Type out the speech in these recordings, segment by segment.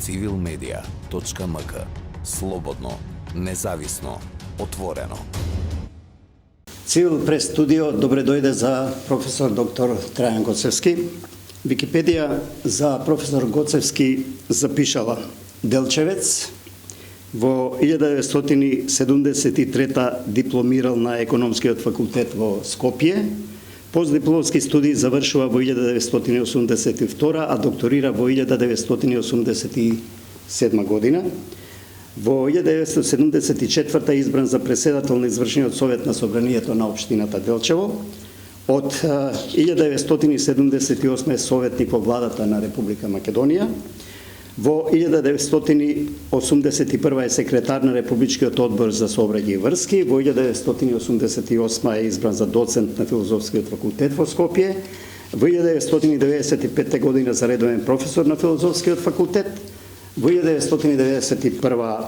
civilmedia.mk. Slobodno, nezavisno, otvoreno. Civil Press Studio dobre dojde za profesor dr. Trajan Гоцевски. Википедија за професор Гоцевски запишала: Делчевец, во 1973 дипломирал на економскиот факултет во Скопје, постдипломски студии завршува во 1982, а докторира во 1987 година. Во 1974 избран за председател на извршниот совет на собранието на општината Делчево. Од 1978 е советник во владата на Република Македонија. Во 1981 е секретар на Републичкиот одбор за сообраќај и врски. Во 1988 е избран за доцент на Филозофскиот факултет во Скопје. Во 1995 година за редовен професор на Филозофскиот факултет. Во 1991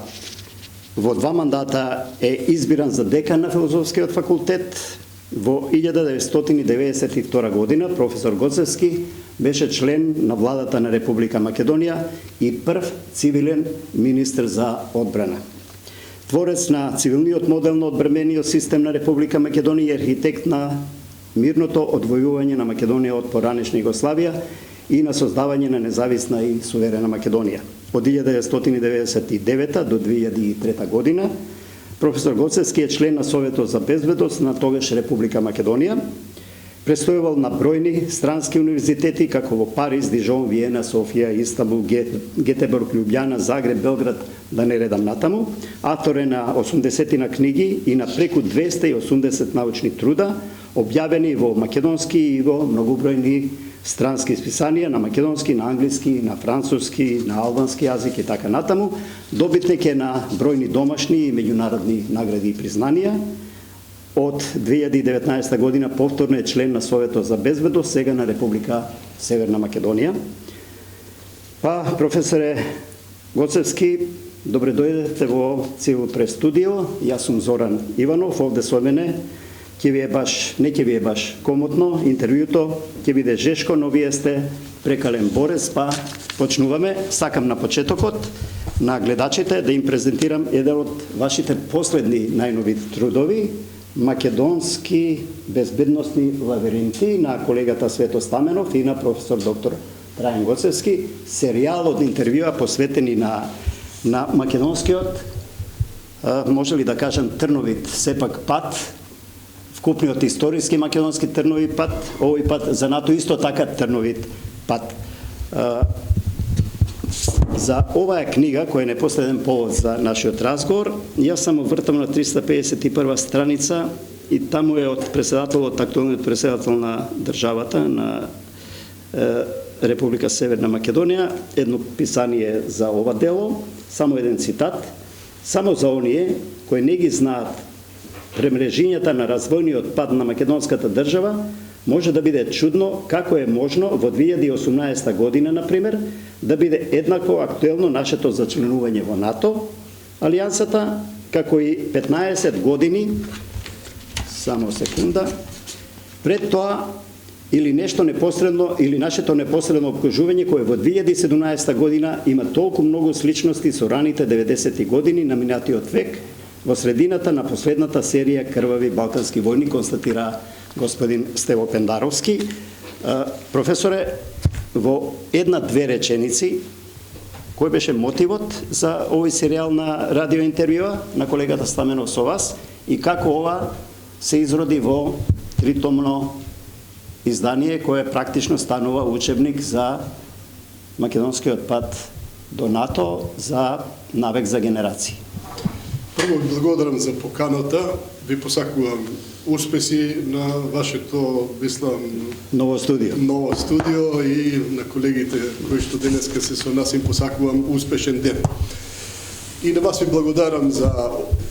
во два мандата е избиран за декан на Филозофскиот факултет. Во 1992 година професор Гоцевски беше член на владата на Република Македонија и прв цивилен министер за одбрана. Творец на цивилниот модел на одбранбениот систем на Република Македонија и архитект на мирното одвојување на Македонија од поранешна Југославија и на создавање на независна и суверена Македонија. Од 1999 до 2003 година професор Гоцевски е член на Советот за безбедност на тогаш Република Македонија. Престојувал на бројни странски универзитети како во Париз, Дижон, Виена, Софија, Истанбул, Гетеборг, Љубљана, Загреб, Белград, да не редам натаму. Автор е на 80 на книги и на преку 280 научни труда, објавени во македонски и во многобројни странски списанија, на македонски, на англиски, на француски, на албански јазик и така натаму. Добитник е на бројни домашни и меѓународни награди и признанија. Од 2019 година повторно е член на Советот за безбедност, сега на Република Северна Македонија. Професоре Гоцевски, добре дојдете во Цивил Прес Студио. Јас сум Зоран Иванов, овде со мене. Не ќе ви е баш комотно интервјуто, ќе биде жешко, но вие сте прекален борец, почнуваме. Сакам на почетокот на гледачите да им презентирам еден од вашите последни најнови трудови, Македонски безбедносни лабиринти, на колегата Свето Стаменов и на професор доктор Трајан Гоцевски, серијал од интервјуа посветени на македонскиот, може ли да кажам трновит сепак пат, вкупниот историски македонски трнови пат, овој пат за НАТО исто така трновит пат. За оваа книга, која е непоследен повод за нашиот разговор, јас само вртам на 351 страница и таму е од председателот, актуелниот председател на државата, на Република Северна Македонија, едно писание за ова дело, само еден цитат: само за оние кои не ги знаат премрежињата на развојниот пат на македонската држава, може да биде чудно како е можно во 2018 година, например, да биде еднакво актуелно нашето зачленување во НАТО, алијансата, како и 15 години, само секунда, пред тоа или нешто непосредно, или нашето непосредно обкружување кое во 2017 година има толку многу сличности со раните 90-ти години на минатиот век, во средината на последната серија крвави балкански војни, констатира господин Стево Пендаровски. Професоре, во една-две реченици, кој беше мотивот за овој серијал на радиоинтервјуа на колегата Стаменов со вас и како ова се изроди во тритомно издание кое практично станува учебник за македонскиот пат до НАТО за навек за генерации? Прво благодарам за поканата, ви посакувам успеси на вашето, мислам, ново студио и на колегите кои што денеска се со нас, им посакувам успешен ден. И на вас ви благодарам за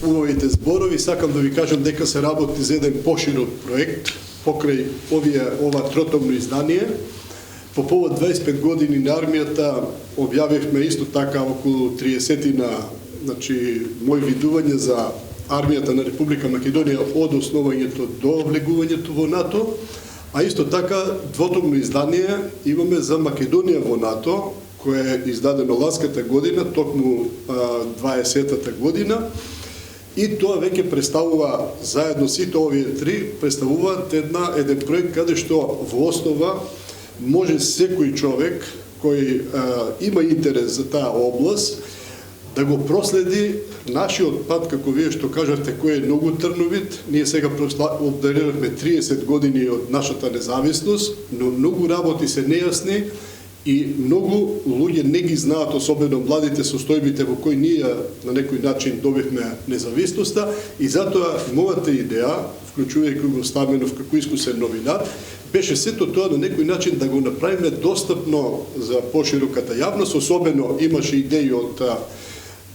убавите зборови. Сакам да ви кажам дека се работи за еден поширок проект покрај ова тротомно издание. По повод 25 години на армијата објавивме исто така околу 30 мои видување за армијата на Република Македонија од основањето до влегувањето во НАТО, а исто така двотомно издание имаме за Македонија во НАТО koje je izdadeno ланската година, токму 20-та година, и тоа веќе представува заедно сите овие три представуваат еден проект каде што во основа може секој човек кој има интерес за таа област да го проследи нашиот пат, како вие што кажавте, кој е многу трновит. Ние сега обдаруваме 30 години од нашата независност, но многу работи се нејасни и многу луѓе не ги знаат, особено младите, состојбите во кои ние на некој начин добивме независноста, и затоа мојата идеја, вклучувајќи го Стаменов како искусен новинар, беше сето тоа на некој начин да го направиме достапно за пошироката јавност. Особено имаше идеи од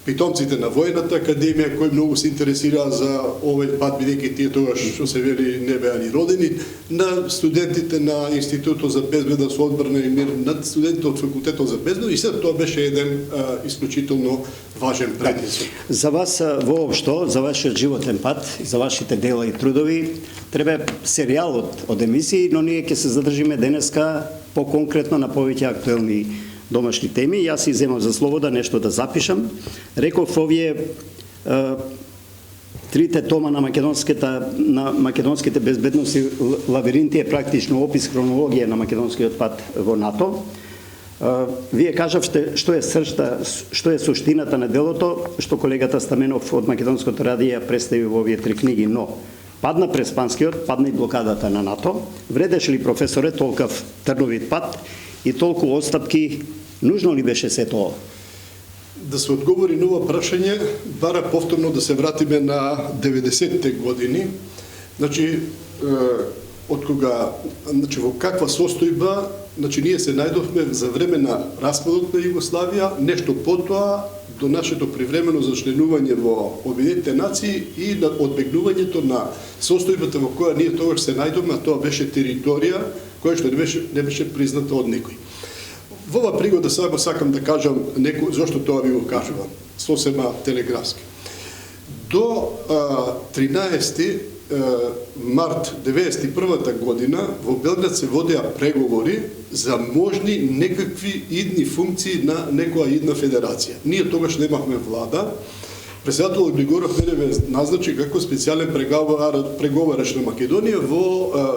питомците на Војната академија кои многу се интересираа за овој пат, бидејќи тие тогаш што се вели не беа ни родени, на студентите на Институтот за безбедност, одбрана и мир, на студентите од факултетот за безбедност, и се тоа беше еден исклучително важен претисок. За вас воопшто, за вашиот животен пат, за вашите дела и трудови, треба серијал од емисии, но ние ќе се задржиме денеска по-конкретно на повеќе актуелни домашни теми. Јас си земам за слобода нешто да запишам. Реков овие трите тома на македонските безбедности лабиринти е практично опис хронологија на македонскиот пат во НАТО. Вие кажавте што е сршта, што е суштината на делото, што колегата Стаменов од Македонското радио представи во овие три книги, но падна Преспанскиот, падна и блокадата на НАТО. Вредеше ли, професоре, толков трновит пат и толку отстапки? Нужно ли беше се тоа? Да се одговори на ова прашање, бара повторно да се вратиме на 90-те години. Значи, од кога, во каква состојба, ние се најдовме за време на распадот на Југославија, нешто потоа до нашето привремено зачленување во Обединетите нации и на одбегнувањето на состојбата во која ние тогаш се најдовме, а тоа беше територија која што не беше призната од никој. Во ова пригода само сакам да кажам зошто тоа ви го кажувам, сосема телеграфски. До 13 март 1991 година во Белград се водеа преговори за можни некакви идни функции на некоја идна федерација. Ние тогаш немавме влада. Председател Григоров мене назначи како специјален преговарач на Македонија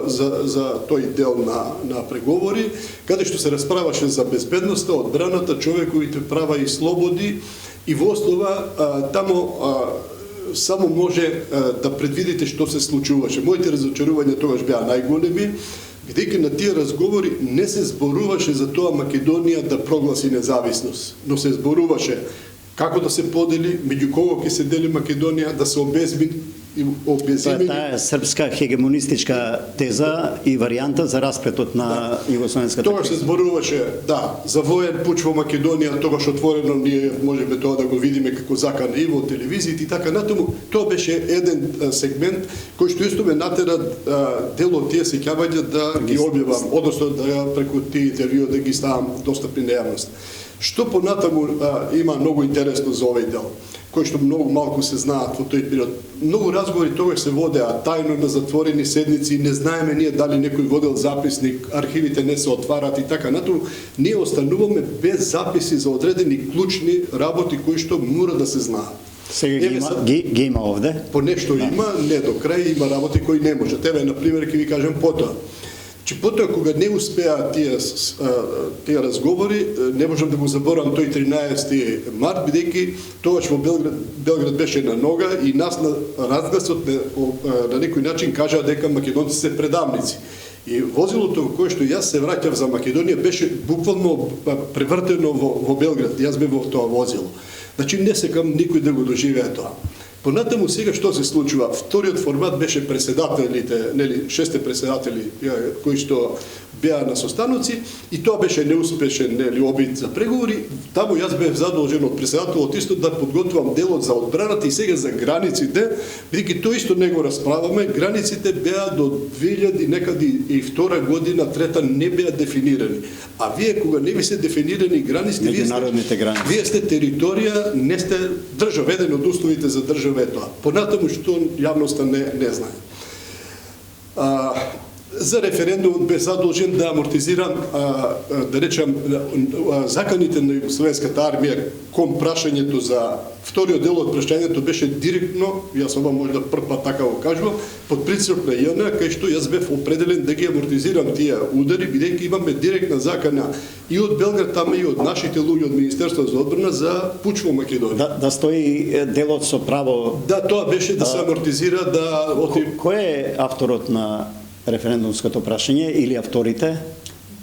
за тој дел на преговори, каде што се расправаше за безбедноста, одбраната, човековите права и слободи, и во основа тамо само може да предвидите што се случуваше. Моите разочарувања тогаш беа најголеми, бидејќи на тие разговори не се зборуваше за тоа Македонија да прогласи независност, но се зборуваше како да се подели, меѓу кого ќе се дели Македонија, да се обезбеди. Таа е српска хегемонистичка теза и варијанта за расплетот на југословенската. Тогаш се зборуваше, за воен пуч во Македонија, тогаш отворено ние можеме тоа да го видиме како закана и во телевизиите и така натаму. Тоа беше еден сегмент кој што исто ме натера дел од тие сеќавања да ги објавам, односно да преку тие интервјуи да ги ставам достапни на јавност. Што понатаму има многу интересно за овој дел, кој што многу малку се знаат во тој период. Многу разговори тогаш се водеа тајно на затворени седници, не знаеме ние дали некој водел записник, архивите не се отварат и така натаму. Ние остануваме без записи за одредени клучни работи кои што мора да се знаат. Сега ги има овде? По нешто има, не до крај, има работи кои не може. Тебе, например, ќе ви кажем потоа. Потоа, кога не успеа тие разговори, не можам да го заборам тој 13 март, бидејќи тогаш во Белград беше на нога и нас на разгласот на некој начин кажаа дека македонците се предавници. И возилото во кое што јас се враќав за Македонија беше буквално превртено во Белград. Јас бев во тоа возило. Значи не секам никој да го доживее тоа. Понатаму сега што се случува? Вториот формат беше преседателите, шесте преседатели кои што беа на состаноци, и тоа беше неуспешен обид за преговори. Таму јас бев задолжен од преседателот исто да подготвам делот за одбраната и сега за границите, бидејќи тоа исто не го расправаме. Границите беа до 2002 година, трета не беа дефинирани. А вие кога не ви се дефинирани границите, вие сте територија, не сте држава. Еден од условите за држава е тоа. Понатаму што јавноста не знае. За референдум бе задолжен да амортизирам, да речам, заканите на Југословенската армија кон прашањето за вториот дел од прашањето беше директно, јас ова може да прв пат така го кажувам, под притисок на ЈН, кај што јас бев определен да ги амортизирам тие удари, бидејќи имаме директна закана и од Белград, тама и од нашите луѓе од Министерството за одбрана за пуч во Македонија. Да стои делот со право. Да, тоа беше да се амортизира, да Кој е авторот на референдумското прашање или авторите?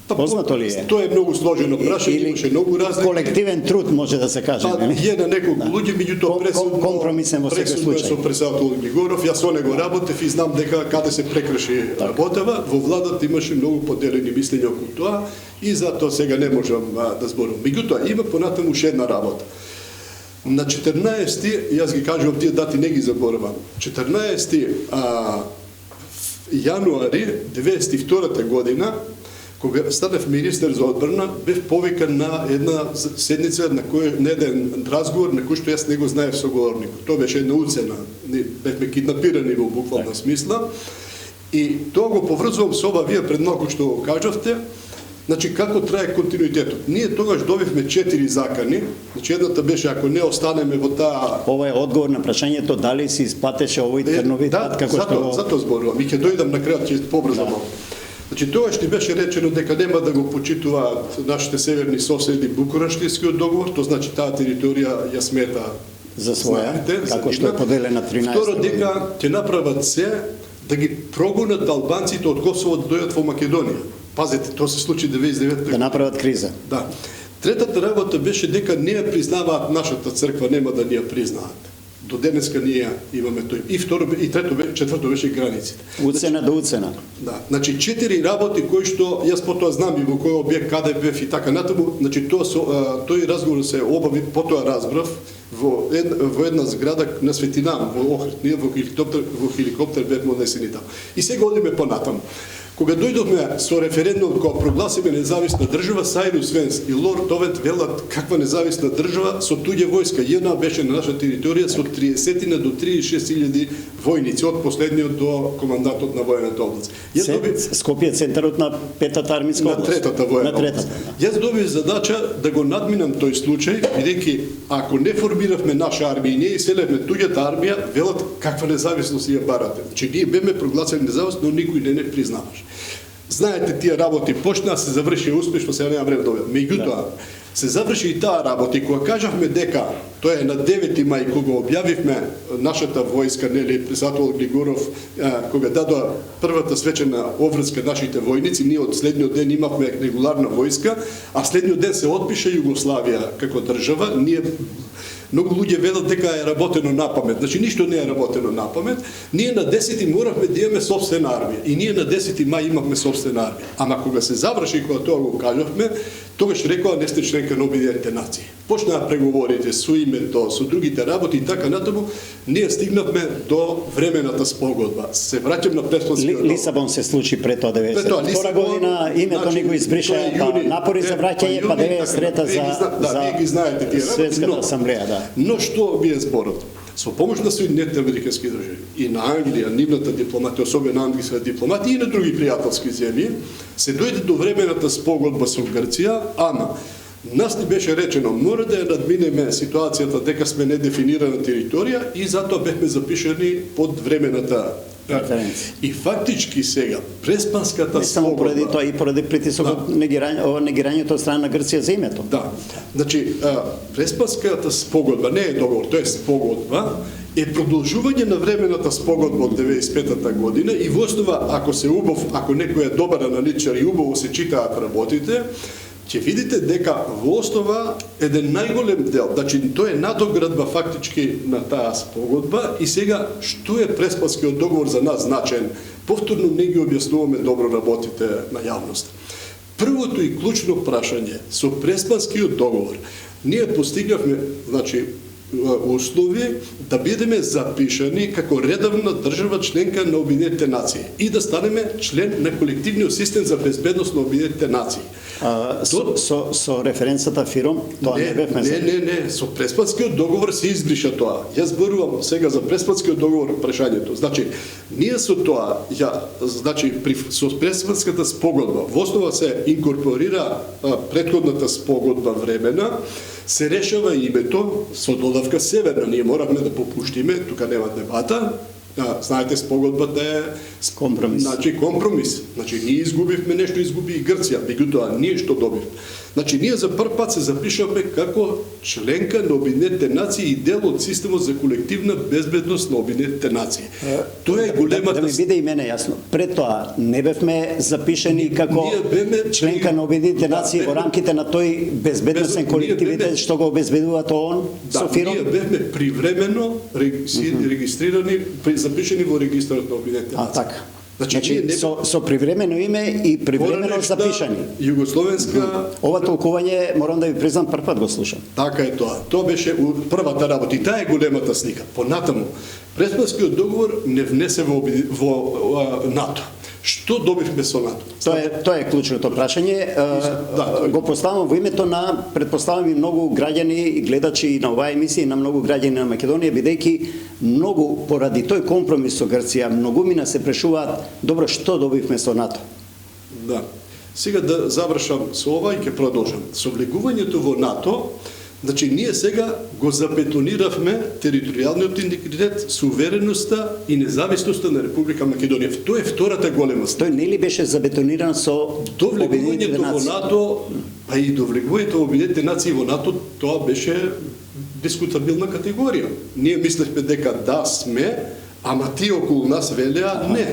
Познато ли е? Тоа е многу сложено прашање, имаше многу разлики. Колективен труд може да се каже, нели? Е на неколку луѓе, меѓутоа пресудно компромисен во секој случај. Со председател Глигоров, јас со него работев и знам дека каде се прекрши работава, во владата имаше многу поделени мислења околу тоа и затоа сега не можам да зборувам. Меѓутоа има понатаму уште една работа. На 14, јас ги кажувам тие дати, не ги заборавам. 14 јануари 92 година, кога станав министер за одбрана, бев повикан на една седница, на еден разговор, на кој што јас не го знаев соговорникот. Тоа беше една уцена. Бевме киднапирани во буквална смисла. И тоа го поврзувам со ова вие пред малку што го кажавте. Значи, како трае континуитетот? Ние тогаш добивме 4 закани. Значи, едната беше, ако не останеме во таа... Ова е одговор на прашањето дали се исплатеше овој трновит пат, како што... Затоа зборувам. И ќе дојдам на крајот, ќе побрзам. Значи, тогаш ни беше речено дека нема да го почитуваат нашите северни соседи Букурештискиот договор, тоа значи таа територија ја смета за своја, како што е поделена 13. Второ, дека ќе направат се да ги прогонат албанците од Косово да дојдат во Македонија. Пазете, тоа се случи 99 да направат криза. Да. Третата работа беше дека не ја признаваат нашата црква, нема да ни ја признаат. До денеска ние имаме тој. И второ и четврто беше границите. Уцена до уцена. Да, значи 4 работи кои што јас потоа знам и во кој објект каде бев и така натаму, значи тој разговор се обави, потоа разбрав во една зграда на Светинам во Охрид, ние во хеликоптер бевме однесени таму. И сега одиме понатаму. Кога дојдовме со референдум кога прогласиме независна држава, Сайрус Венс и Лорд Овент велат каква независна држава со туѓа војска. ЈНА беше на наша територија со 30 до 36.000 војници од последниот до командантот на воената област. Скопје центарот на петата армиска област. На третата воена област. Јас добив задача да го надминам тој случај, бидејќи ако не формиравме наша армија и не иселевме туѓата армија, велат каква независност ја барате. Че ние беме прогласени независност, но никој не признаваш. Знаете, тие работи почнаа, се завршија успешно, сега нема време да објавам. Меѓутоа, се заврши и таа работа и кога кажавме дека тоа е на 9 мај кога објавивме нашата војска, нели председател Глигоров, кога дадоа првата свечена обврска нашите војници, ние од следниот ден имавме регуларна војска, а следниот ден се отпише Југославија како држава, ние многу луѓе велат дека е работено на памет. Значи ништо не е работено на памет. Ние на 10 моравме да имаме собствена армија и ние на 10 мај имавме собствена армија. Ама кога се заврши, кога тоа го кажавме, тогаш рекоа не сте членка на Обединетите нации. Почнаа преговорите со името, со другите работи и така натаму, ние стигнавме до времената спогодба. Се враќам на предходниот договор. Лисабон се случи пред тоа 92 година, името ни го избриша, напори за враќање, па 93-та за вие ги знаете тие работи. Светската асамблеја, да. Но што ви е зборот? Со помош на Соединетите американски држави и на Англија, нивната дипломатија, особено англиска дипломатија и на други пријателски земји, се дојде до времената спогодба со Грција, ама нас ни беше речено, мора да ја надминеме ситуацијата дека сме недефинирана територија и затоа бевме запишани под времената и фактички сега преспанската не само спогодба... поради тоа и поради притисокот негирањето од страна на Грција за името. Да. Значи, преспанската спогодба не е договор, тоа е спогодба, е продолжување на времената спогодба од 95-та година и во основа, ако се убав, ако некој е добар аналитичар и убаво се читаат работите, ќе видите дека во основа еден најголем дел, значи тоа е надоградба фактички на таа спогодба и сега што е преспанскиот договор за нас значен, повторно не ги објаснуваме добро работите на јавност. Првото и клучно прашање со преспанскиот договор ние постигнавме, значи услови да бидеме запишани како редовна држава членка на Обединетите нации и да станеме член на колективниот систем за безбедност на Обединетите нации. Со референцата ФИРОМ, тоа не бевме за... Не, со Преспанскиот договор се избриша тоа. Јас зборувам сега за Преспанскиот договор прашањето. Значи, ние со тоа, со Преспанската спогодба, во основа се инкорпорира претходната спогодба времена, се решава името со додавка северна. Ние моравме да попуштиме, тука нема дебата. Знаете, спогодбата е компромис. Значи компромис. Значи ние изгубивме нешто, изгуби и Грција, меѓутоа ние што добивме. Значи ние за прв пат се запишавме како членка на Обединетите нации и дел од системот за колективна безбедност на Обединетите нации. Тоа е големата... Да ми биде и мене јасно. Пред тоа не бевме запишени како членка на Обединетите нации во рамките на тој безбедносен колективитет што го обезбедува ООН со ФИРОМ? Ние бевме привремено регистрирани, запишени во регистарот на Обединетите нации. Така. Значи, со привремено име и привремено запишани. Југословенска... Ова толкување, морам да ви признам, прв пат го слушам. Така е тоа. Тоа беше првата работа и таа е големата слика. Понатаму, Преспанскиот договор не внесе во НАТО. Што добивме со НАТО? Тоа е клучното прашање. Го поставам во името на, предпоставам и многу граѓани и гледачи на оваа емисија и на многу граѓани на Македонија, бидејќи многу поради тој компромис со Грција, многумина се прешуваат, добро, што добивме со НАТО? Да. Сега да завршам со ова и ќе продолжам. Со влегувањето во НАТО, значи ние сега го забетониравме територијалниот интегритет, сувереноста и независноста на Република Македонија. Тоа е втората голема стvar. Тој нели беше забетониран со Довлегувањето во НАТО, а и довлегувањето во Обединетите нации во НАТО, тоа беше дискутабилна категорија. Ние мислевме дека да сме, ама тие околу нас велеа не.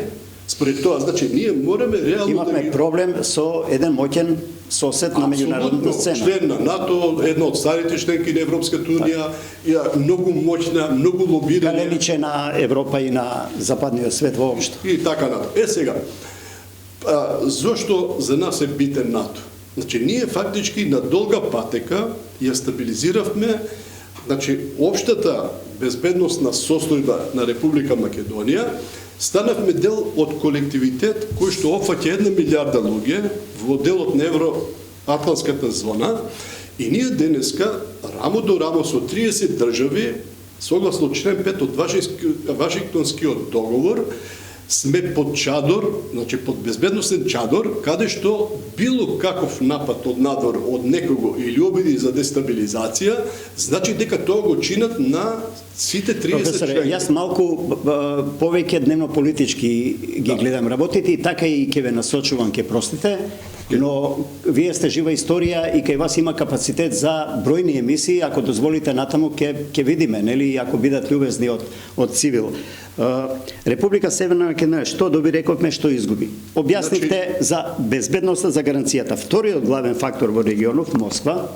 Според тоа, значи, ние мораме реално имавме проблем со еден моќен сосед на меѓународната сцена. Член на НАТО, една од старите членки на Европската унија, многу моќна, многу лобирана. Галеличе на Европа и на западниот свет воопшто. И така натаму. Сега, зошто за нас е битен НАТО? Значи, ние фактички на долга патека ја стабилизиравме, значи, општата безбедносна состојба на Република Македонија, станавме дел од колективитет кој што опфаќа 1 милиарда луѓе во делот на Евроатлантската зона и ние денеска рамо до рамо со 30 држави согласно член 5 од Вашингтонскиот договор сме под чадор, значи под безбедносен чадор, каде што било каков напад од надвор од некого или обиди за дестабилизација, значи дека тоа го чинат на сите 30 Професоре, члени. јас малку повеќе дневно политички ги гледам работите и така и ќе ве насочувам, ќе простите, но вие сте жива историја и кај вас има капацитет за бројни емисии, ако дозволите натаму ќе видиме, нели, ако бидат љубезни од цивил. Република Северна Македонија што доби, рековме, што изгуби. Објаснивте за безбедноста, за гаранцијата. Вториот главен фактор во регионов, Москва,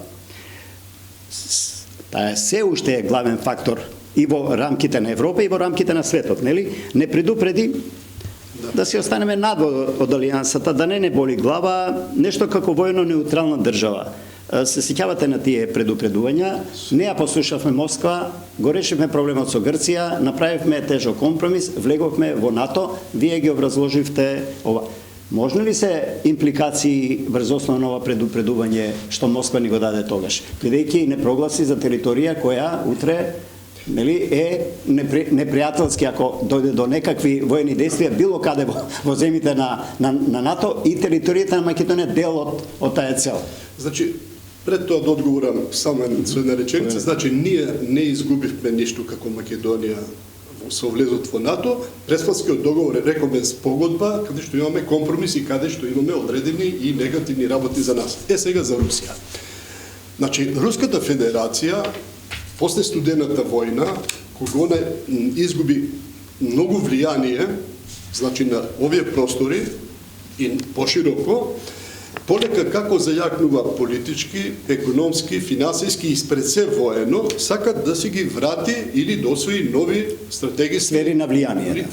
таа се уште е главен фактор и во рамките на Европа и во рамките на светот, нели? Не предупреди да си останеме надвор од алијансата, да не боли глава, нешто како војно неутрална држава. Се сеќавате на тие предупредувања, не ја послушавме Москва, го решивме проблемот со Грција, направивме тежок компромис, влеговме во НАТО, вие ги образложивте ова. Можно ли се импликации врз основа на ова предупредување што Москва ни го даде тогаш? Бидејќи не прогласи за територија која утре, нели, е непријателски ако дојде до некакви воени действија било каде во земите на НАТО и територијата на Македонија дел од таа цел. Значи, пред тоа да одговорам само една реченица, значи ние не изгубивме ништо како Македонија со влезот во НАТО. Преспанскиот договор е, рековме, спогодба, каде што имаме компромиси, каде што имаме одредени и негативни работи за нас. Сега за Русија. Значи, Руската Федерација после студената војна, кога она изгуби многу влијание, значи на овие простори и пошироко, полека како зајакнува политички, економски, финансиски и спред се воено, сакат да си ги врати или да освои нови стратегиски сфери на влијание.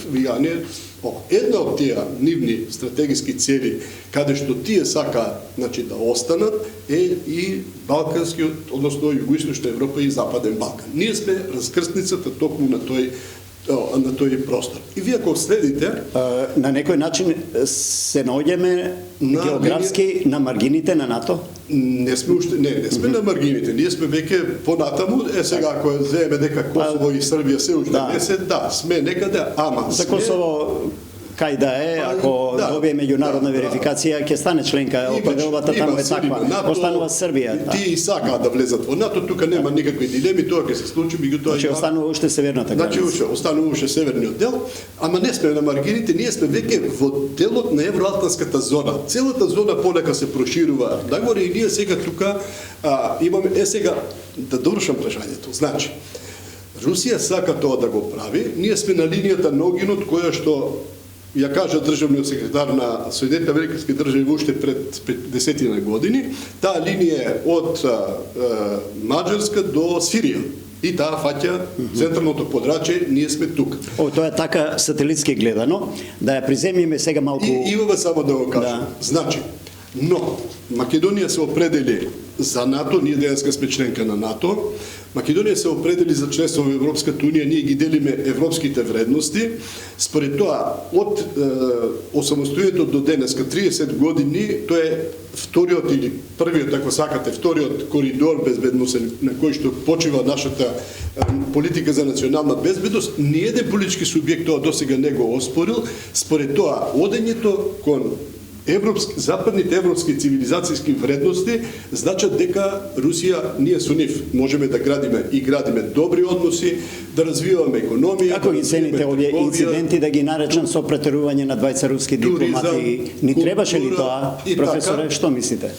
Една од тие нивни стратегиски цели, каде што тие сакаат, значи, да останат, е и Балканскиот, односно Југоисточна Европа и Западен Балкан. Ние сме раскрстницата токму на тој на тој простор. И вие ако следите, На некој начин се наоѓаме географски на маргините на НАТО? не сме на маргините, ние сме веќе понатаму, сега ако земеме дека Косово и Србија се уште не се, сме некаде, ама За Косово кај да е, ако добие меѓународна верификација, ќе стане членка, определбата таму е таква. Останува Србија. Тие сакаат да влезат во НАТО, тука нема никакви дилеми, тоа ќе се случи, меѓутоа Значи останува уште северната граница. Значи останува уште северниот дел, ама не сме на маргините, ние сме веќе во делот на евроатлантската зона. Целата зона полека се проширува нагоре и ние сега тука имаме сега да довршам прашањето. Значи Русија сака тоа да го прави, ние сме на линијата на огинот која што ја кажа државниот секретар на Соединетите американски држави уште пред 10 години, таа линија е од Маđарска до Сирија. И таа фаќа централното подрачје, ние сме тука. Тоа е така сателитски гледано, да ја приземиме сега малку... И имаме само да го кажем. Значи, но Македонија се определи за НАТО, ние денеска сме членка на НАТО, Македонија се определи за членство во Европската Унија, ние ги делиме европските вредности. Според тоа, од осамостојањето до денеска, 30 години, тоа е вториот или првиот, ако сакате, вториот коридор безбедносен на кој што почива нашата политика за национална безбедност. Ниеден политички субјект тоа досега не го оспорил. Според тоа, одењето кон западните европски цивилизацијски вредности значат дека Русија, ние со нив можеме да градиме добри односи, да развиваме економија. Како ги цените овие инциденти, да ги наречам со претерување на двајца руски дипломати? Ни требаше ли тоа, професоре, што мислите?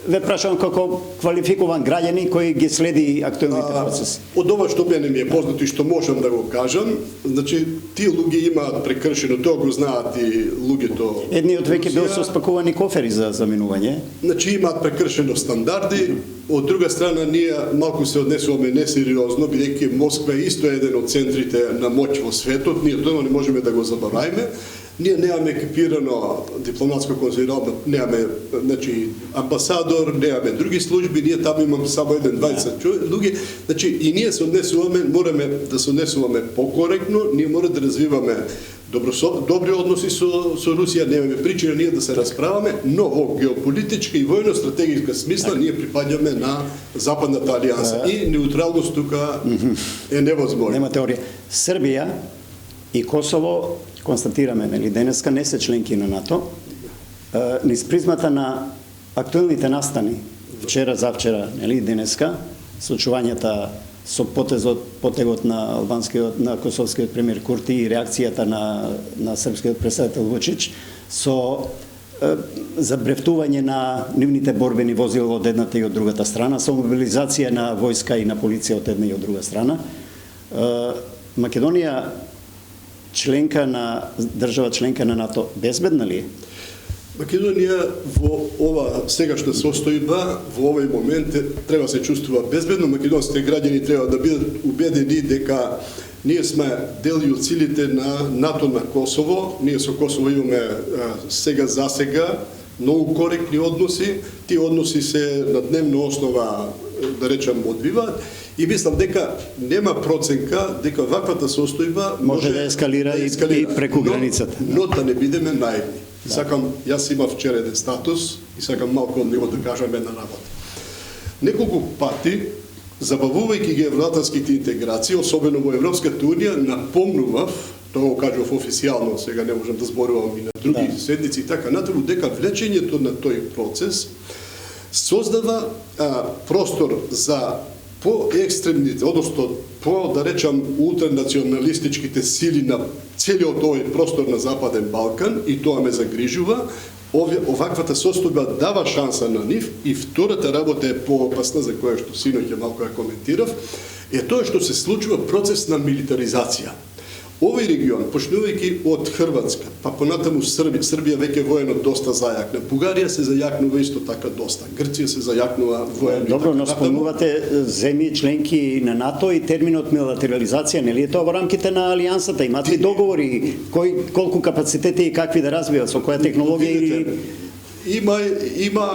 Ве прашувам како квалификуван граѓанин кој ги следи актуелните процеси. Од ова што мене ми е познато и што можам да го кажам, значи тие луѓе имаат прекршено, тоа го знаат и луѓето. Едниот веќе бил со спакувани кофери за заминување. Значи имаат прекршено стандарди. Од друга страна, ние малку се однесуваме несериозно, бидејќи Москва е исто еден од центрите на моќ во светот, ние тоа не можеме да го забораваме. Ние немаме екипирано дипломатско конзулатно, немаме амбасадор, немаме други служби, ние таму имаме само двајца луѓе. Значи и ние се однесуваме, мораме да се однесуваме покоректно, ние мора да развиваме добри односи со Русија, немаме причина ние да се расправаме, но во геополитичка и војно-стратегиска смисла ние припаѓаме на Западната алијанса и неутралност тука е невозможна. Нема теорија. Србија и Косово, констатираме, нели, денеска не се членки на НАТО, низ призмата на актуелните настани, вчера, завчера, нели, денеска, случувањата со потегот на албанскиот, на косовскиот премиер Курти и реакцијата на српскиот претседател Вучич, со забрефтување на нивните борбени возила од едната и од другата страна, со мобилизација на војска и на полиција од една и од друга страна. Македонија држава членка на НАТО, безбедна ли е? Македонија во ова сегашна состојба, во овој момент треба се чувствува безбедно. Македонските граѓани треба да бидат убедени дека ние сме дел и од силите на НАТО на Косово. Ние со Косово имаме сега за сега многу коректни односи. Тие односи се на дневна основа, да речам, одвиваат. И мислам дека нема проценка дека ваквата состојба може да ескалира и преку границата. Но да не бидеме наивни. Сакам, јас имав вчера еден статус и сакам малку од него да кажам една работа. Неколку пати, забавувајќи ги евроатлантските интеграции, особено во Европската Унија, напомнував, тоа го кажував официјално, сега не можам да зборувам и на други седници и така натаму, дека влечењето на тој процес создава простор за по-екстремните, одnosno да речам ултранационалистичките сили на целиот овој простор на Западен Балкан, и тоа ме загрижува. Оваквата состојба дава шанса на нив. И втората работа е поопасна, за која што синоќ малку ја коментирав, е тоа што се случува процес на милитаризација. Овој регион, почнувајќи од Хрватска, па понатаму Србија веќе воено доста зајакна. Бугарија се зајакнува исто така доста. Грција се зајакнува воено. Добро, но спомнувате земји членки на НАТО и терминот милитаризација, нели е тоа во рамките на алијансата? Имат ли договори колку капацитети и какви да развиват, со која технологија или Има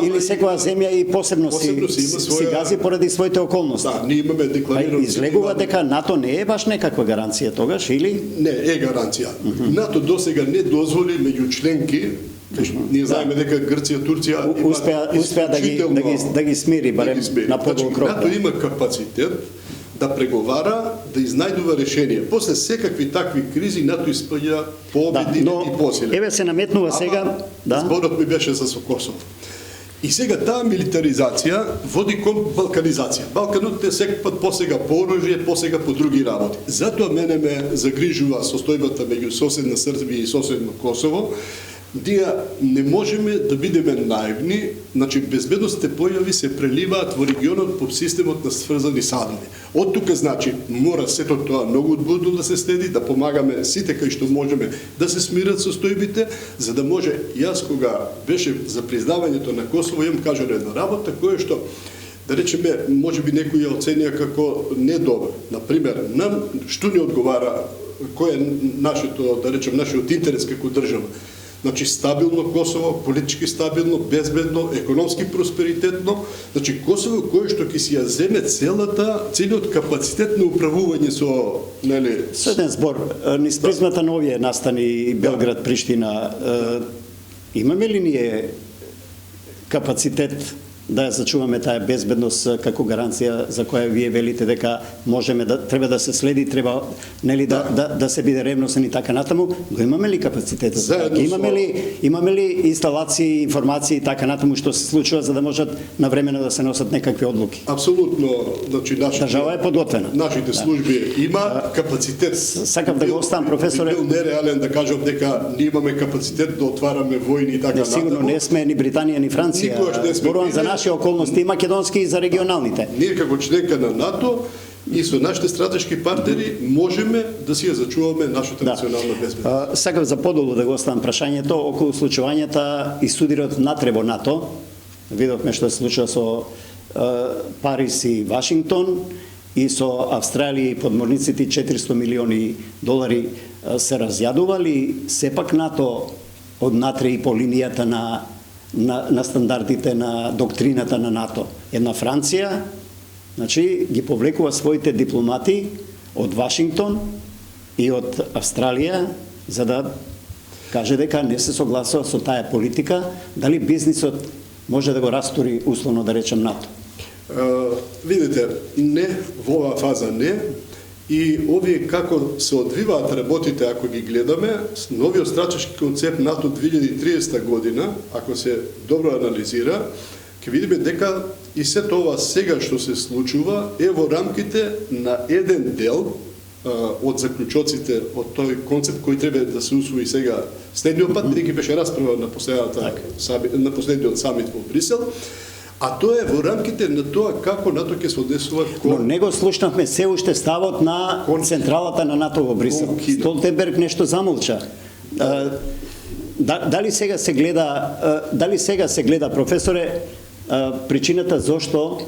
Или секоја земја и посебно Посебно си има си своја- гази поради своите околности. Да, ние имаме декларирано. Излегува дека НАТО не е баш некаква гаранција тогаш, или? Не, е гаранција. НАТО досега не дозволи меѓу членки, ние знаеме дека Грција, Турција Успеа да ги смири, барем на подол крок. НАТО има капацитет да преговара, да изнајдува решение. После секакви такви кризи НАТО испаѓа победен и посилен. Еве се наметнува сега, Зборот ми беше за Косово. И сега таа милитаризација води кон балканизација. Балканот е секој пат посега по оружје, посега по други работи. Затоа мене ме загрижува состојбата меѓу соседна Србија и соседно Косово. Ние не можеме да бидеме наивни, значи безбедносните појави се преливаат во регионот по системот на сврзани садови. Од тука значи мора сето тоа многу будно да се следи, да помагаме сите кај што можеме да се смират состојбите, за да може јас кога беше за признавањето на Косово имам кажано една работа која што да речеме можеби некои ја оценија како недобро. Например, нам што ни одговара кој е нашето да речем нашиот интерес како држава. Значи стабилно Косово, политички стабилно, безбедно, економски просперитетно, значи Косово кое што ќе си ја земе целиот капацитет на управување со, нели, Со еден збор, низ призмата на овие настани Белград, Приштина, имаме ли ние капацитет да ја зачуваме таа безбедност како гаранција за која вие велите дека можеме да треба да се следи, треба нели да се биде ревносен и така натаму, го имаме ли капацитет за тоа? Имаме ли инсталации, информации и така натаму што се случува за да можат навремено да се носат некакви одлуки? Апсолутно, значи држава е подготвена. Нашите служби има капацитет. Сакам да го оставам професоре. Бил нереален да кажам дека ние имаме капацитет да отвараме војни и така натаму. Сигурно не сме ни Британија ни Франција. Зборувам за наши околности и македонски и за регионалните. Ние како членка на НАТО и со нашите стратешки партнери можеме да си ја зачуваме нашата национална безбедност. Сакам за подолу да го оставам прашањето околу случувањата и судирот натре во НАТО. Видовме што се случува со Париз и Вашингтон и со Австралија и подморниците 400 милиони долари се разјадували, сепак НАТО од натре и по линијата на стандардите на доктрината на НАТО. Една Франција, значи, ги повлекува своите дипломати од Вашингтон и од Австралија за да каже дека не се согласува со таа политика, дали бизнисот може да го растури условно да речем НАТО. Видите, не во оваа фаза не. И овие како се одвиваат работите, ако ги гледаме, новиот стратешки концепт НАТО 2030 година, ако се добро анализира, ќе видиме дека и се тоа сега што се случува е во рамките на еден дел од заклучоците од тој концепт кој треба да се усвои сега следниот пат, бидејќи беше расправа на последниот самит во Брисел. А тоа е во рамките на тоа како НАТО ќе се однесува Но не го слушнавме се уште ставот на централата на НАТО во Брисел. Столтенберг нешто замолча. Дали сега се гледа, професоре, причината зошто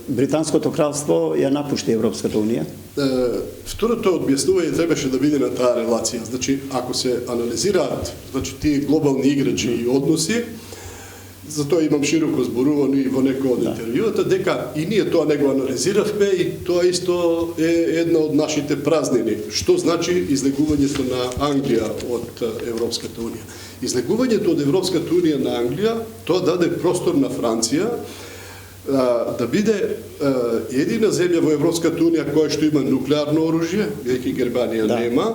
Британското кралство ја напушти Европската унија? Второто објаснување требаше да биде на таа релација. Значи, ако се анализираат, значи тие глобални играчи и односи, затоа имам широко зборувано и во некои од интервјуата, дека и ние тоа не го анализиравме и тоа исто е една од нашите празнини. Што значи излегувањето на Англија од Европската унија? Излегувањето од Европската унија на Англија, тоа даде простор на Франција да биде едина земја во Европската унија која што има нуклеарно оружје, бидејќи Германија нема,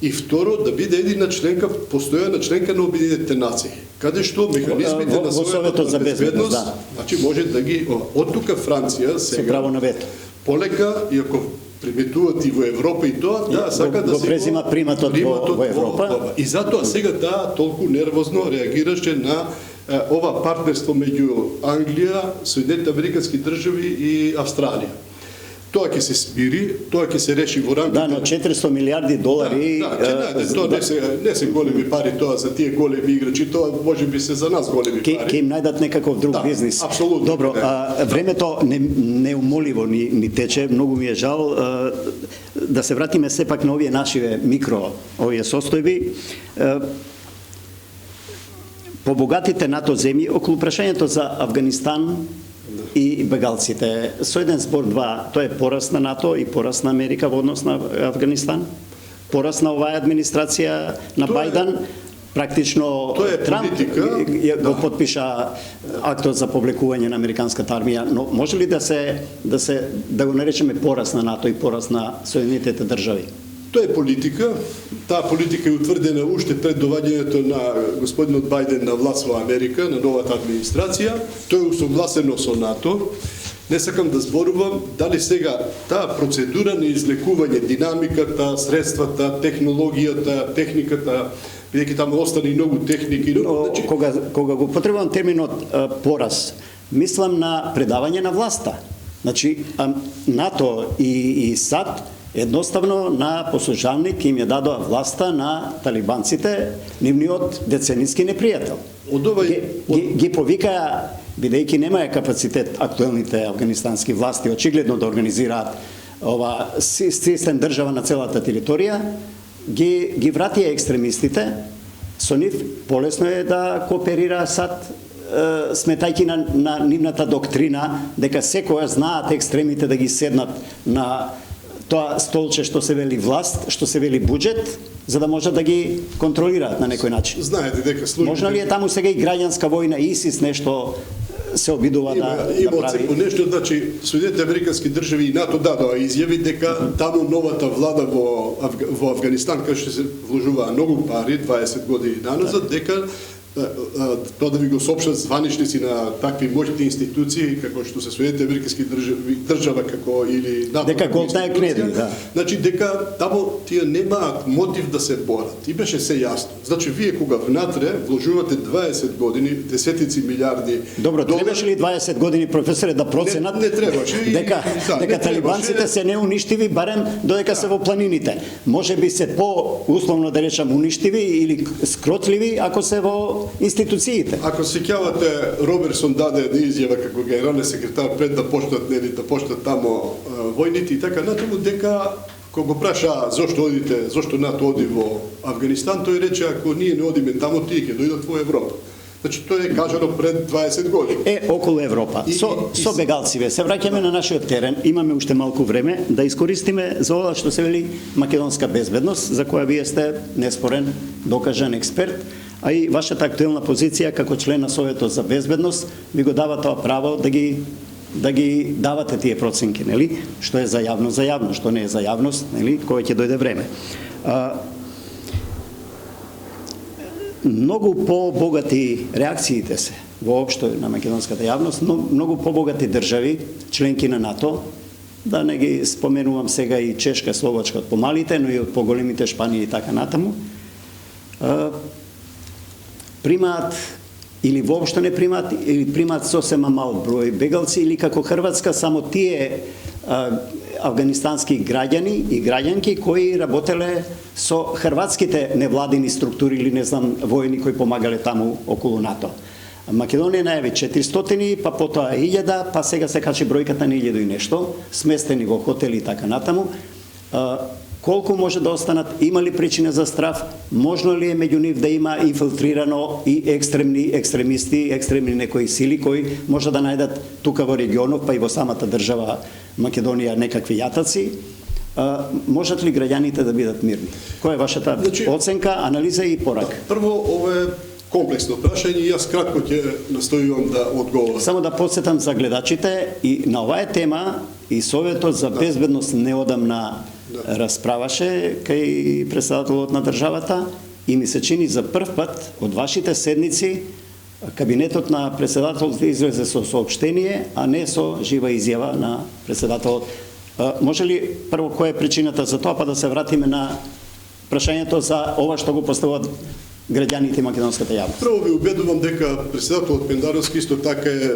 и второ да биде едина членка, постојана членка на Обединетите нации, каде што механизмите на својата безбедност, значи може да ги од тука Франција сега право на вето. Полека, иако приметуваат и во Европа и тоа, сака да се презима приматот во Европа. И затоа сега толку нервозно реагираше на ова партнерство меѓу Англија, Соединетите Американски држави и Австралија. Тоа ќе се спири, тоа ќе се реши во рамките. Да, но 400 милиарди долари. Тоа не се големи пари тоа за тие големи играчи, тоа можеби се за нас големи пари. Ќе им најдат некаков друг бизнис. Апсолутно. Добро, времето неумоливо ни тече, многу ми е жал. Да се вратиме сепак на овие нашиве микро, овие состојби. побогатите НАТО земји околу прашањето за Афганистан и бегалците. Со еден збор два, тоа е пораст на НАТО и пораст на Америка во однос на Афганистан, пораст на оваа администрација на Бајден, практично Тоа е Трамп политика, го потпиша актот за повлекување на американската армија, но може ли да го наречеме пораст на НАТО и пораст на Соединетите држави? Тоа е политика. Таа политика е утврдена уште пред доваѓањето на господинот Бајден на власт во Америка, на новата администрација. Тоа е усогласено со НАТО. Не сакам да зборувам дали сега таа процедура на излекување, динамиката, средствата, технологијата, техниката, бидејќи таму остани многу техники. Но, кога го потребувам терминот пораз, мислам на предавање на власта. Значи, НАТО и САД едноставно на послушалник им ја дадоа власта на талибанците, нивниот децениски непријател. Ги повикаа, бидејќи немаја капацитет актуелните афганистански власти очигледно да организираат ова систем држава на целата територија, ги вратија екстремистите, со нив полесно е да кооперира САД, сметајќи на нивната доктрина дека секоја знаат екстремите да ги седнат на тоа столче што се вели власт, што се вели буџет, за да можат да ги контролираат на некој начин. Знаете дека службите... Можна ли е таму сега и граѓанска војна, ИСИС нешто се обидува да прави? Има нешто, значи, Соединетите американски држави и НАТО дадоа изјави дека таму новата влада во Афганистан, кај што се вложуваа многу пари, 20 години наназад, дека тоа да ви го соопштат званичници на такви моќни институции како што се Соединетите американски држава како или НАТО. Дека голта е кредит, да. Значи дека таму тие немаат мотив да се борат. И беше се јасно. Значи вие кога внатре вложувате 20 години, десетици милиарди. Добро, требаше ли 20 години, професоре, да проценат? Не требаше. Дека талибанците се неуништиви барем додека се во планините. Може би се по условно да речам уништиви или скротливи ако се во институциите. Ако се сеќавате, Роберсон даде една изјава како генерален секретар пред да почнат тамо војните и така натаму, дека кога го праша зошто НАТО оди во Афганистан, тој рече ако ние не одиме тамо, тие ќе дојдат во Европа. Значи тоа е кажано пред 20 години. Околу Европа. Со бегалциве се враќаме на нашиот терен. Имаме уште малку време да искористиме за ова што се вели македонска безбедност, за која вие сте неспорен, докажан експерт, а и вашата актуелна позиција како член на Советот за безбедност ви го дава тоа право да ги давате тие проценки, нели? Што е за јавност, што не е за јавност, нели? Кога ќе дојде време. Многу побогати реакциите се воопшто на македонската јавност, но многу побогати држави, членки на НАТО, да не ги споменувам сега и Чешка, Словачка од помалите, но и од поголемите Шпанија и така натаму, примаат или воопшто не примаат, или примаат сосема мал број бегалци, или како Хрватска, само тие афганистански граѓани и граѓанки кои работеле со хрватските невладини структури или не знам војни кои помагале таму околу НАТО. Македонија најави 400, па потоа 1000, па сега се качи бројката на 1000 и нешто, сместени во хотели и така натаму. Колку може да останат, има ли причина за страф, можно ли е меѓу нив да има инфилтрирано и екстремисти, екстремни некои сили кои може да најдат тука во регионов, па и во самата држава Македонија некакви јатаци, можат ли граѓаните да бидат мирни? Која е вашата оценка, анализа и порак? Прво, ова е комплексно прашање и јас кратко ќе настојувам да одговорам. Само да подсетам за гледачите, и на оваа тема и Советот за безбедност неодамна расправаше кај председателот на државата и ми се чини за прв пат од вашите седници кабинетот на председателот излезе со соопштение, а не со жива изјава на председателот. Може ли прво која е причината за тоа, па да се вратиме на прашањето за ова што го поставуваат граѓаните и македонската јавност? Прво ви убедувам дека председателот Пендаровски исто така е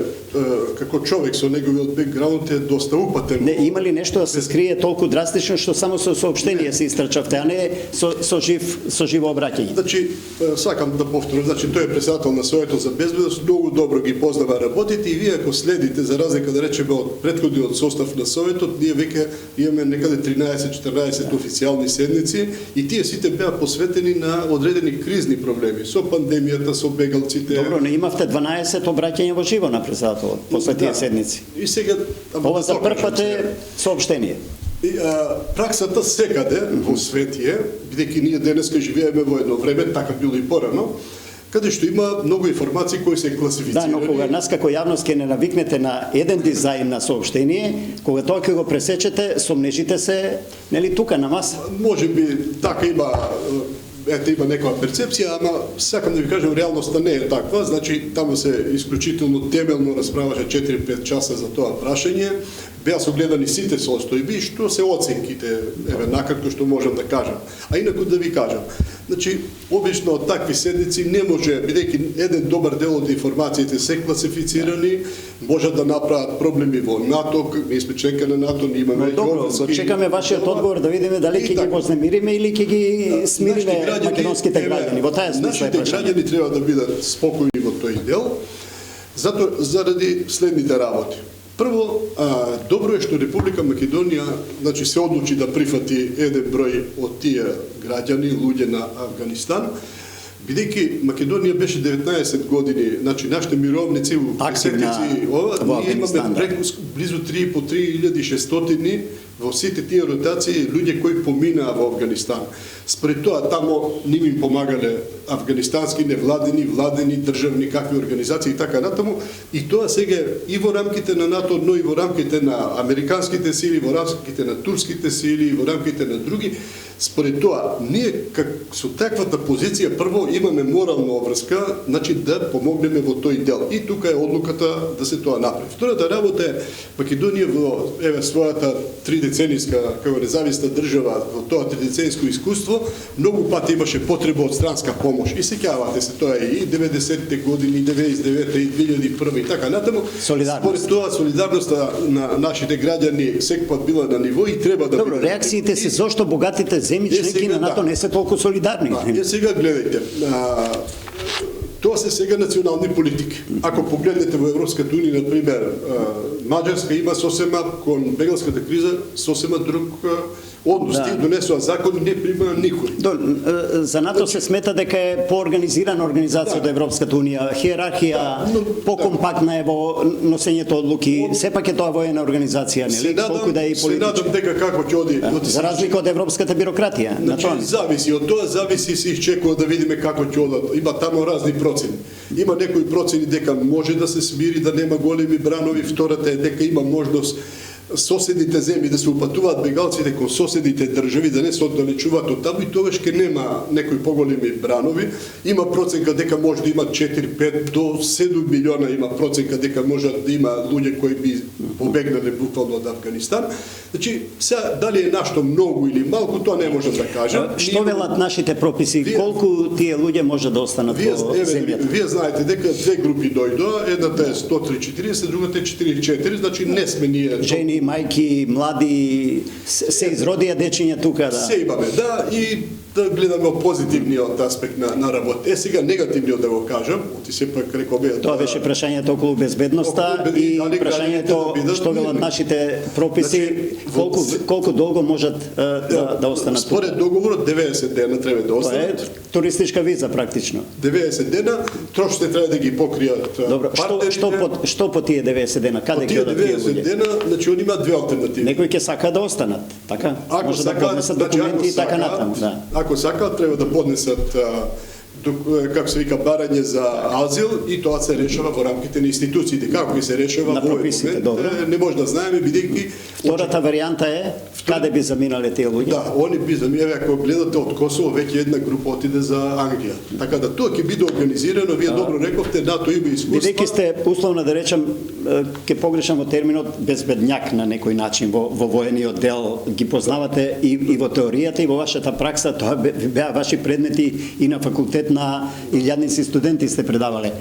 како човек со неговиот бекграунд е доста упатен. Не, има ли нешто да се скрие толку драстично што само со соопштение се истрчавте, а не со живо обраќање? Значи, сакам да повторам, значи тој е председател на Советот за безбедност, многу добро ги познава работите и вие ако следите за разлика да речеме од претходниот состав на Советот, ние веќе имаме некаде 13-14 официјални седници и тие сите беа посветени на одредени кризни проблеми. Со пандемијата, со бегалците. Добро, не имавте 12 обраќања во живо на председател после тие седници. И сега Ова за прв пат е соопштение. Праксата секаде во свет е, бидејќи ние денеска живееме во едно време, така било и порано, каде што има многу информации кои се класифицирани. Да, но кога нас како јавност ќе не навикнете на еден дизајн на соопштение, кога тоа ќе го пресечете, сомнежите се, нели тука на маса. Може би така има има некоја перцепција, ама сакам да ви кажам, реалноста не е таква, значи таму се исклучително темелно расправаше 4-5 часа за тоа прашање, беа согледани сите состојби, што се оценките, накратко што можам да кажам. А инаку да ви кажам, значи, обично од такви седници не може, бидејќи еден добар дел од информациите се класифицирани, може да направат проблеми во НАТО, ние сме членка на НАТО, ние имаме Добро, го чекаме вашиот одговор да видиме дали ќе ги вознемириме или ќе ги смириме македонските граѓани. Во таа смисла е нашите граѓани треба да бидат спокојни во тој дел, заради следните работи. Прво, добро е што Република Македонија, значи, се одлучи да прифати еден број од тие граѓани, луѓе на Афганистан, бидејќи Македонија беше 19 години, значи нашите мировници во седници, ние имаме преку близу 3.600 во сите тие ротации луѓе кои поминаа во Афганистан. Според тоа тамо ним им помагале афганистански невладени, владени, државни, какви организации и така натаму, и тоа сега и во рамките на НАТО, но и во рамките на американските сили, во рамките на турските сили, во рамките на други. Според тоа, ние со таквата позиција прво имаме морална обврска, значи да помогнеме во тој дел. И тука е одлуката да се тоа направи. Втората работа е Македонија во својата 3-деценијска како независна држава, во тоа 3-деценијско искуство, многу пати имаше потреба од странска помош. И сеќавате се тоа и 90-те години, 99-та и 2001 и така натаму. Според тоа солидарноста на нашите граѓани секогаш била на ниво и треба да Добро, реакциите се зошто богатите земји членки на НАТО не се толку солидарни. Сега гледајте. Тоа се сега национални политики. Ако погледнете во Европската унија, например, Маđarска има сосема кон бегалската криза сосема друг однос. Тие донесува закон и не прима никој. За НАТО се смета дека е поорганизирана организација од Европската унија, хиерархија покомпактна е во носењето одлуки. Сепак е тоа воена организација, нели? Колку да е и политичка. Се надам дека како ќе оди. За разлика од европската бирократија. Значи, зависи од тоа, зависи се изчекува да видиме како ќе одат. Има таму разни процени. Има некои процени дека може да се смири, да нема големи бранови, втората е дека има можност соседните земји да се упатуваат бегалците кон соседните држави, да не се оддалечуваат од таму и тогаш ќе нема некои поголеми бранови. Има проценка дека може да има 4-5 до 7 милиона, има проценка дека може да има луѓе кои би побегнале буквално од Афганистан. Значи, сега дали е нашто многу или малку, тоа не можам да кажам. Што велат нашите прописи? Колку тие луѓе може да останат во земјата? Вие знаете дека две групи дојдоа, едната е 103-40, другата е 44, значи не сме ние жени, мајки, млади, се изродија дечиња тука, да. Се имаме, да, и да гледаме позитивниот аспект на работа. Сега негативниот да го кажам, оти сепак рекове. Тоа беше прашањето околу безбедноста и прашањето што велат нашите прописи, колку долго можат да останат. Според договорот 90 дена треба да останат. Тоа е туристичка виза практично. 90 дена, трошите треба да ги покријат. Добро, што по тие 90 дена, каде ќе одат тие луѓе? 90 дена, значи они имаат две алтернативи. Некои ќе сака да останат, така? Може да поднесат документи и така натаму, да. Ако сакаат, треба да поднесат како се вика барање за азил и тоа се решава во рамките на институциите. Како ќе се решава во прописите, добро. Не може да знаеме бидејќи втората варијанта е каде би заминале тие луѓе? Да, они би заминале, ако гледате од Косово, веќе една група отиде за Англија. Така да тоа ќе биде организирано, вие добро рековте, НАТО има искуство. Бидејќи сте условно да речам ќе погрешам во терминот безбедњак на некој начин во воениот дел, ги познавате и во теоријата и во вашата пракса, тоа беа ваши предмети и на факултет на илјадници студенти сте предавале.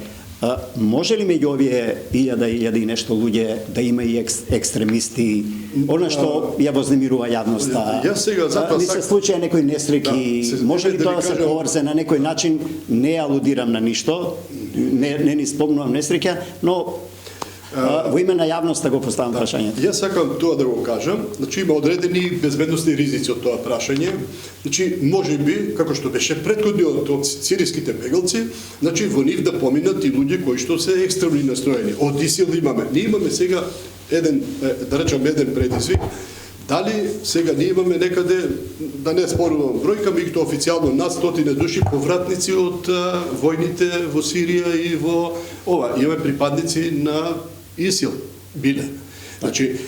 Може ли меѓу овие илјади и нешто луѓе да има и екстремисти, она што ја вознемирува јавноста? Ни се случаја некои несреќи, може ли тоа да се поврзе на некој начин? Не алудирам на ништо, не ни спомнувам несреќа, но Во име на јавноста го поставам прашањето. Јас сакам тоа да го кажам, значи има одредени безбедносни ризици од тоа прашање. Значи можеби, како што беше претходниот од сириските бегалци, значи во нив да поминат и луѓе кои што се екстремни настроени. Од ИСИЛ имаме. Ние имаме сега еден, да речам, еден предизвик. Дали сега ние имаме некаде, да не спорувам бројка, меѓутоа официјално над 100 души повратници од војните во Сирија и во ова. Имаме припадници на ИСИЛ биле. Значи,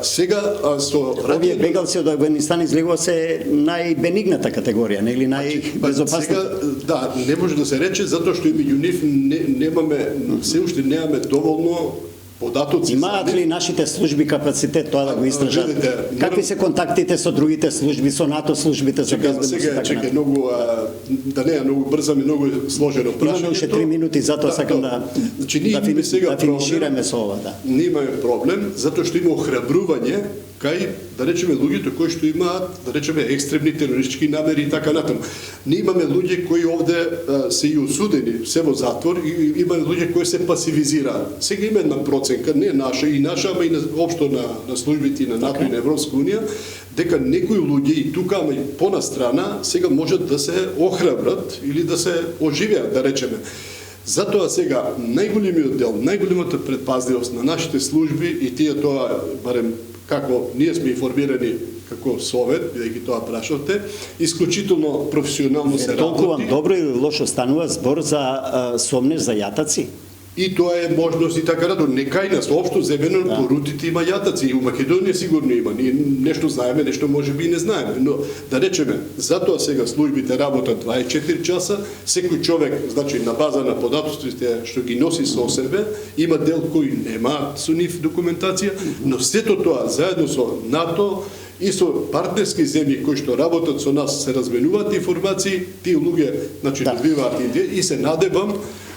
сега со Овие бегалци од Афганистан излегува се најбенигната категорија, нели најбезопасна. Сега, да, не може да се рече затоа што и меѓу нив немаме, се уште немаме доволно податоци. Имаат ли нашите служби капацитет тоа да го истражат? Какви се контактите со другите служби, со НАТО службите за безбедност? Сега чекај многу, да не е многу брзам и многу сложено прашање. Имаме уште 3 минути, затоа сакам да финишираме со ова, да. Ние имаме проблем затоа што има охрабрување кај, да речеме, луѓето кои што имаат, да речеме, екстремни терористички намери и така натаму. Ние имаме луѓе кои овде се и осудени, се во затвор, и имаме луѓе кои се пасивизираат. Сега има една проценка, не наша, ама и општо на службите на НАТО и на Европска унија, дека некои луѓе и тука, ама и понастрана, сега можат да се охрабрат или да се оживеат, да речеме. Затоа сега најголемиот дел, најголемата предпазливост на нашите служби и тие тоа барем како ние сме информирани како совет, бидејќи тоа прашавте, исклучително професионално се работи. Толку добро или лошо станува збор за сомнеш за јатаци? И тоа е можност и така натаму. Не кај нас, општо земено по рутите има јатаци. И у Македонија сигурно има. Ние нешто знаеме, нешто можеби и не знаеме. Но да речеме, затоа сега службите работат 24 часа, секој човек, значи на база на податоците што ги носи со себе, има дел кои нема со нив документација, но сето тоа заедно со НАТО и со партнерски земји кои што работат со нас, се разменуваат информации, тие луѓе, значи добиваат и се надевам.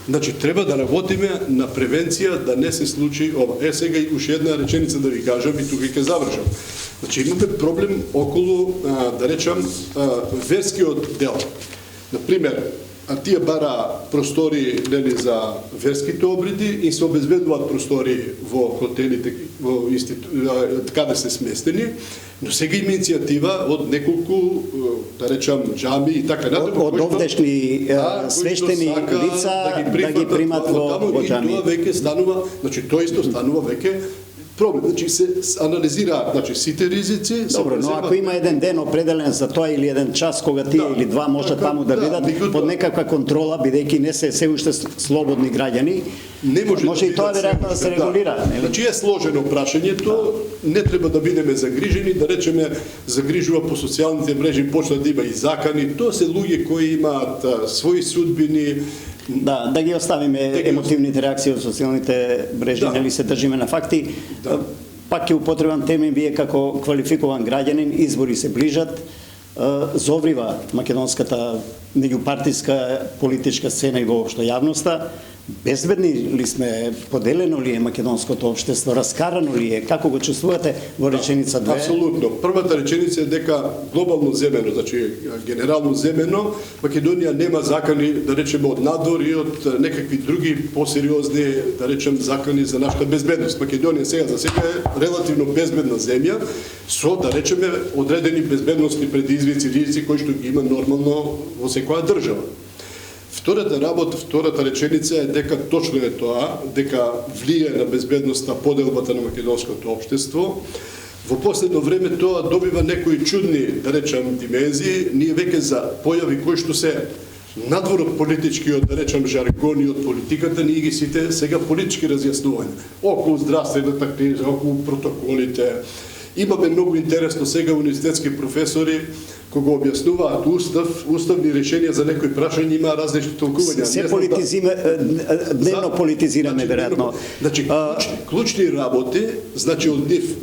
Значи, треба да работиме на превенција да не се случи ова. Сега и уште една реченица да ви кажам и тука ќе завршам. Значи, имаме проблем околу, да речам, верскиот дел. Например, тие бара простори нели за верските обреди и се обезбедуваат простори во хотелите, во каде се сместени, но сега има иницијатива од неколку, да речам, џами и така натаму. Од овдешни свештени лица да ги примат во џами. И тоа веќе станува, значи тоа исто станува веќе проблем. Значи се анализираат, значи сите ризици. Добро, но ако има еден ден определен за тоа или еден час кога тие или два можат таму да бидат под некаква контрола, бидејќи не се уште слободни граѓани, може и тоа веројатно да се регулира. Значи е сложено прашањето, не треба да бидеме загрижени, да речеме загрижува по социјалните мрежи, почна да има и закани, тоа се луѓе кои имаат своји судбини. Да ги оставиме емотивните реакции од социјалните мрежи, нели се држиме на факти. Пак ќе употребам термин, вие како квалификуван граѓанин, избори се ближат, зоврива македонската меѓупартиска политичка сцена и воопшто јавноста. Безбедни ли сме, поделено ли е македонското општество, раскарано ли е, како го чувствувате во реченица 2? Апсолутно. Првата реченица е дека глобално земено, значи генерално земено, Македонија нема закани, да речеме, од надвор и од некакви други посериозни, да речем, закани за нашата безбедност. Македонија сега за сега е релативно безбедна земја, со, да речеме, одредени безбедностни предизвици, ризици кои што ги има нормално во секоја држава. Втората реченица е дека точно е тоа, дека влие на безбедноста поделбата на македонското општество. Во последно време тоа добива некои чудни, да речам, димензии. Ние веќе за појави кои што се надвор од политичкиот, да речам, жаргон и од политиката, ние ги сите сега политички разјаснувања. Околу здравствената криза, околу протоколите. Имаме многу интересно сега универзитетски професори кога објаснуваат уставни решенија за некои прашања, има различни толкувања. Се политизиме, дневно политизираме, веројатно. Значи, клучни работи, значи од нив,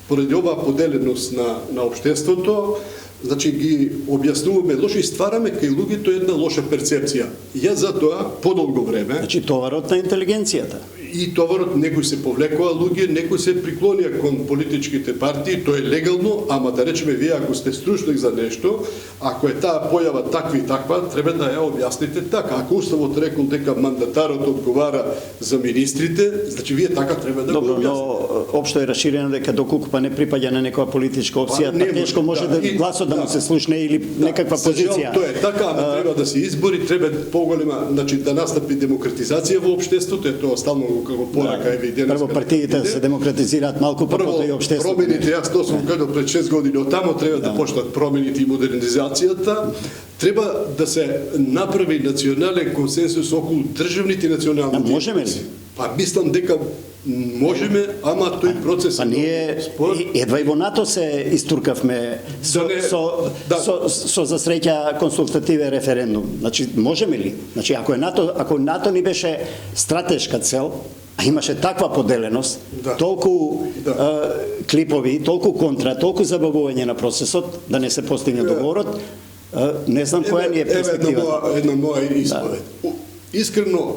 поради оваа поделеност на општеството, значи ги објаснуваме лошо и ствараме кај луѓето една лоша перцепција. Ја затоа подолго време Значи товарот на интелигенцијата. и товарот некои се повлекоа луѓе, некои се приклонија кон политичките партии, тоа е легално, ама да речеме вие ако сте стручник за нешто, ако е таа појава таква и таква, треба да ја објасните така. Ако уставот рекол дека мандатарот одговара за министрите, значи вие така треба да Добро, го но објасните. општо е расширено дека доколку па не припаѓа на некоја политичка опција, Па, не тешко може, може да. да гласот да му се слушне или некаква За жал, позиција. Тоа е така, ама треба да се избори, треба поголема, значи да настапи демократизација во општеството, е тоа стално како порака еве и денес. Прво партиите да се демократизираат малку, па потоа и општеството. Промените, јас тоа сум кажал пред 6 години, оттамо треба да почнат промените и модернизацијата. Треба да се направи национален консенсус околу државните национални можеме ли? интереси. Па мислам дека можеме, ама тој процес Па ние спор. едва и во НАТО се истуркавме со, Да не- со, да. со за среќа консултативен референдум. Значи можеме ли? Значи ако НАТО ни беше стратешка цел, а имаше таква поделеност, Да. толку Да. клипови, толку контра, толку забавување на процесот, да не се постигне договорот, не знам која ни е перспективата. Една моја исповед. Искрено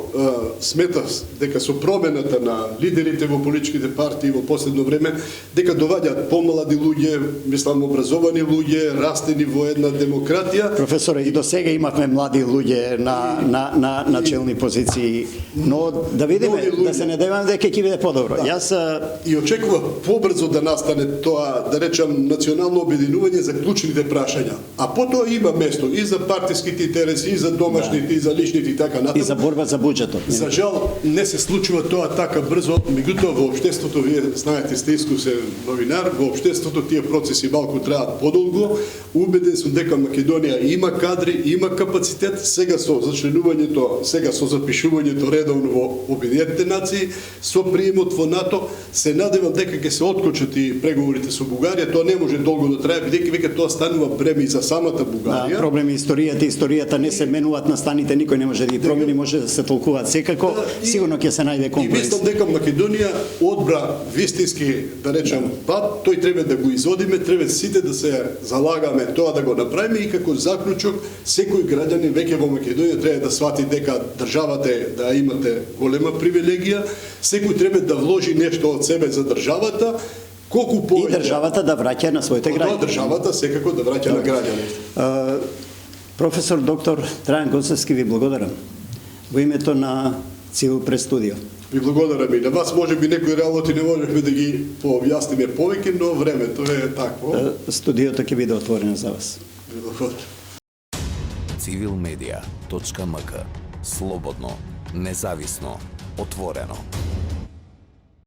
сметав дека со промената на лидерите во политичките партии во последно време, дека доваѓаат помлади луѓе, мислам образовани луѓе, растени во една демократија. Професоре, и до сега имавме млади луѓе на челни позиции, но да видиме, Нови луѓе. да се надеваме дека ќе биде подобро. Јас И очекува побрзо да настане тоа, да речам, национално обединување за клучните прашања. А потоа има место и за партиските интереси, и за домашните, и за личните и така и натаму. за борба за буџетот. За жал не се случува тоа така брзо, меѓутоа во општеството, вие знаете, сте искусен новинар, во општеството тие процеси малку траат подолго. Убеден сум дека Македонија има кадри, има капацитет, сега со зачленувањето, сега со запишувањето редовно во Обединетите нации, со приемот во НАТО, се надевам дека ќе се откочат и преговорите со Бугарија, тоа не може долго да трае, бидејќи веќе тоа станува бреме и за самата Бугарија. Проблеми историјата не се менуваат на станите, никој не може да ги промени, може да се толкуваат секако, сигурно ќе се најде И компромис. мислам дека Македонија одбра вистински, да речем, пат, тој треба да го изодиме, треба сите да се залагаме тоа да го направиме и како заклучок, секој граѓанин веќе во Македонија треба да свати дека државата е да имате голема привилегија, секој треба да вложи нешто од себе за државата, колку И повеќе. државата да враќа на своите Тоа граѓани. државата секако да враќа на граѓаните. Професор доктор Трајан Гоцевски, ви благодарам. Во името на Цивил Прес студио. Ви благодарам и на вас, може би некои работи не можехме да ги пообјасниме повеќе, но времето е такво. Студиото ќе биде отворено за вас. Ви благодарам. civilmedia.mk. Слободно, независно, отворено.